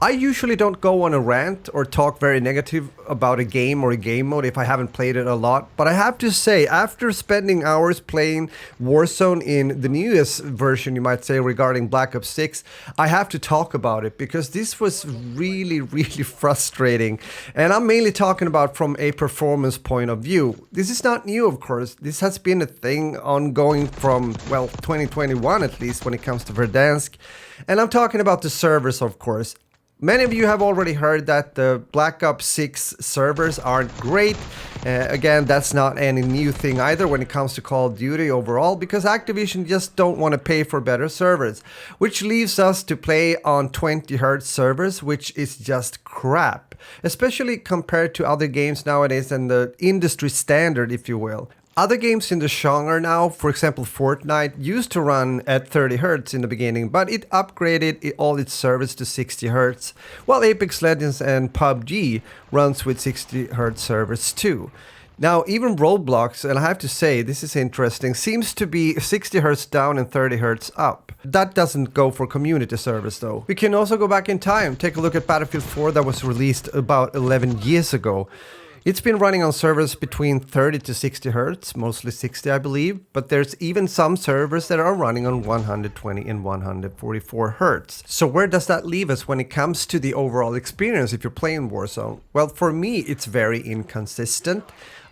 I usually don't go on a rant or talk very negative about a game or a game mode if I haven't played it a lot, but I have to say, after spending hours playing Warzone in the newest version, you might say, regarding Black Ops 6, I have to talk about it because this was really, really frustrating. And I'm mainly talking about from a performance point of view. This is not new, of course. This has been a thing ongoing from, well, 2021 at least when it comes to Verdansk. And I'm talking about the servers, of course. Many of you have already heard that the Black Ops 6 servers aren't great. Again, that's not any new thing either when it comes to Call of Duty overall, because Activision just don't want to pay for better servers, which leaves us to play on 20Hz servers, which is just crap, especially compared to other games nowadays and the industry standard, if you will. Other games in the genre now, for example Fortnite, used to run at 30 Hz in the beginning, but it upgraded all its servers to 60 Hz, while Apex Legends and PUBG runs with 60 Hz servers too. Now, even Roblox, and I have to say, this is interesting, seems to be 60 Hz down and 30 Hz up. That doesn't go for community servers though. We can also go back in time, take a look at Battlefield 4 that was released about 11 years ago. It's been running on servers between 30 to 60 Hz, mostly 60 I believe, but there's even some servers that are running on 120 and 144 Hz. So where does that leave us when it comes to the overall experience if you're playing Warzone? Well, for me, it's very inconsistent.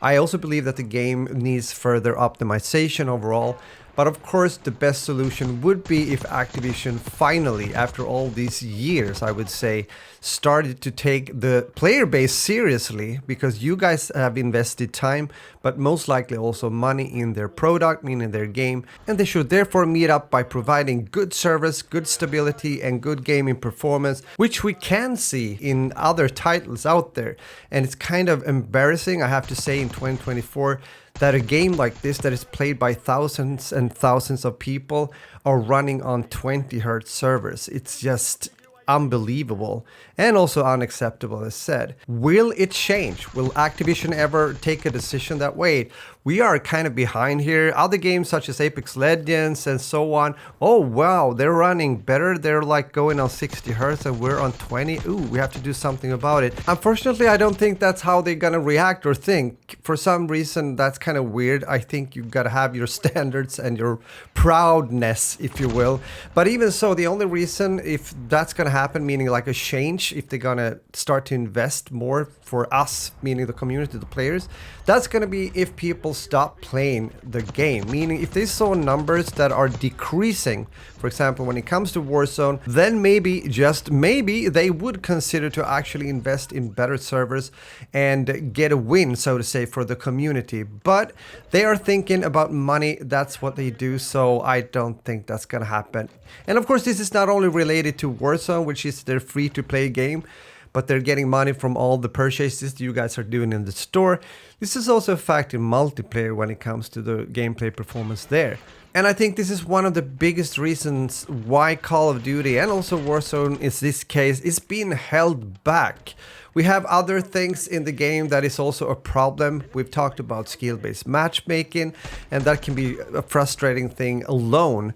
I also believe that the game needs further optimization overall. But of course, the best solution would be if Activision finally, after all these years, I would say, started to take the player base seriously, because you guys have invested time, but most likely also money in their product, meaning their game, and they should therefore meet up by providing good service, good stability, and good gaming performance, which we can see in other titles out there. And it's kind of embarrassing, I have to say, in 2024, that a game like this that is played by thousands and thousands of people are running on 20 Hz servers. It's just unbelievable and also unacceptable, as said. Will it change? Will Activision ever take a decision that, wait, we are kind of behind here. Other games such as Apex Legends and so on, oh wow, they're running better. They're like going on 60 Hz and we're on 20. Ooh, we have to do something about it. Unfortunately, I don't think that's how they're gonna react or think. For some reason, that's kind of weird. I think you've got to have your standards and your proudness, if you will. But even so, the only reason if that's gonna happen, meaning like a change, if they're gonna start to invest more for us, meaning the community, the players, that's gonna be if people stop playing the game. Meaning if they saw numbers that are decreasing, for example, when it comes to Warzone, then maybe, just maybe, they would consider to actually invest in better servers and get a win, so to say, for the community. But they are thinking about money, that's what they do, so I don't think that's gonna happen. And of course, this is not only related to Warzone, which is their free-to-play game, but they're getting money from all the purchases you guys are doing in the store. This is also a fact in multiplayer when it comes to the gameplay performance there. And I think this is one of the biggest reasons why Call of Duty and also Warzone in this case is being held back. We have other things in the game that is also a problem. We've talked about skill-based matchmaking, and that can be a frustrating thing alone.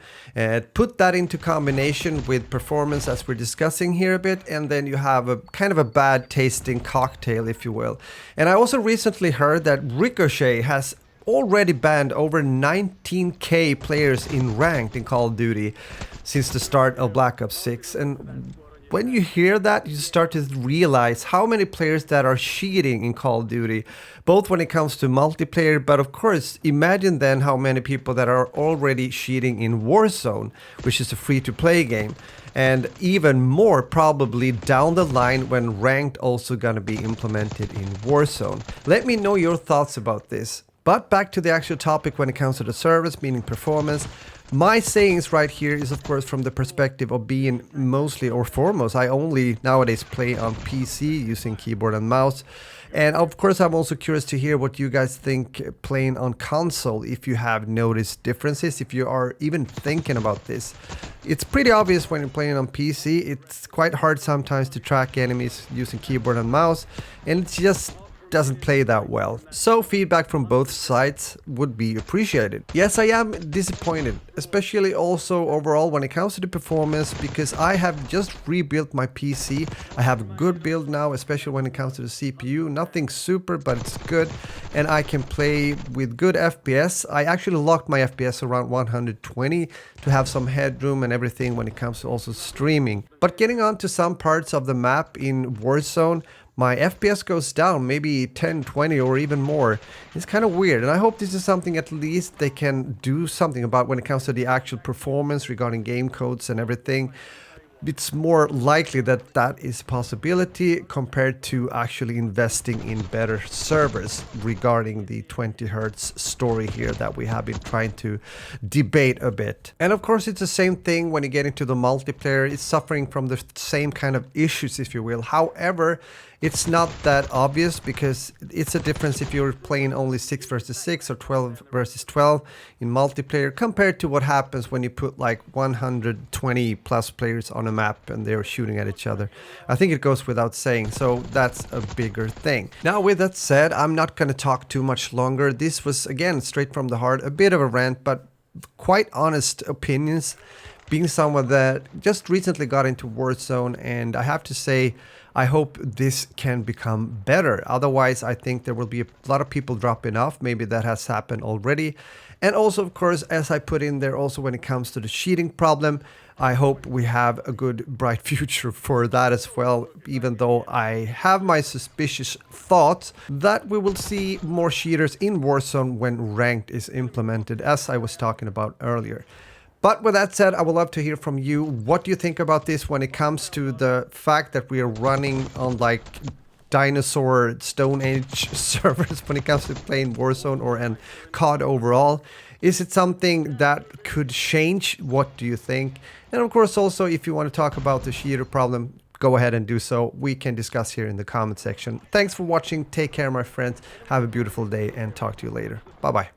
Put that into combination with performance, as we're discussing here a bit, and then you have a kind of a bad tasting cocktail, if you will. And I also recently heard that Ricochet has already banned over 19k players in ranked in Call of Duty since the start of Black Ops 6. And when you hear that, you start to realize how many players that are cheating in Call of Duty, both when it comes to multiplayer, but of course, imagine then how many people that are already cheating in Warzone, which is a free-to-play game, and even more probably down the line when ranked also gonna be implemented in Warzone. Let me know your thoughts about this. But back to the actual topic when it comes to the service, meaning performance. My sayings right here is of course from the perspective of being mostly or foremost, I only nowadays play on PC using keyboard and mouse. And of course I'm also curious to hear what you guys think playing on console, if you have noticed differences, if you are even thinking about this. It's pretty obvious when you're playing on PC, it's quite hard sometimes to track enemies using keyboard and mouse, and it's just doesn't play that well. So feedback from both sides would be appreciated. Yes, I am disappointed, especially also overall when it comes to the performance, because I have just rebuilt my PC. I have a good build now, especially when it comes to the CPU. Nothing super, but it's good, and I can play with good FPS. I actually locked my FPS around 120 to have some headroom and everything when it comes to also streaming. But getting on to some parts of the map in Warzone, my FPS goes down maybe 10, 20 or even more. It's kind of weird, and I hope this is something at least they can do something about when it comes to the actual performance regarding game codes and everything. It's more likely that that is a possibility compared to actually investing in better servers regarding the 20Hz story here that we have been trying to debate a bit. And of course it's the same thing when you get into the multiplayer. It's suffering from the same kind of issues, if you will. However, it's not that obvious because it's a difference if you're playing only 6 versus 6 or 12 versus 12 in multiplayer compared to what happens when you put like 120 plus players on a map and they're shooting at each other. I think it goes without saying, so that's a bigger thing. Now with that said, I'm not going to talk too much longer. This was again straight from the heart, a bit of a rant, but quite honest opinions. Being someone that just recently got into Warzone, and I have to say, I hope this can become better. Otherwise, I think there will be a lot of people dropping off. Maybe that has happened already. And also, of course, as I put in there, also when it comes to the cheating problem, I hope we have a good, bright future for that as well, even though I have my suspicious thoughts that we will see more cheaters in Warzone when ranked is implemented, as I was talking about earlier. But with that said, I would love to hear from you. What do you think about this when it comes to the fact that we are running on like dinosaur Stone Age servers when it comes to playing Warzone or and COD overall? Is it something that could change? What do you think? And of course also, if you want to talk about the cheater problem, go ahead and do so. We can discuss here in the comment section. Thanks for watching. Take care, my friends. Have a beautiful day and talk to you later. Bye-bye.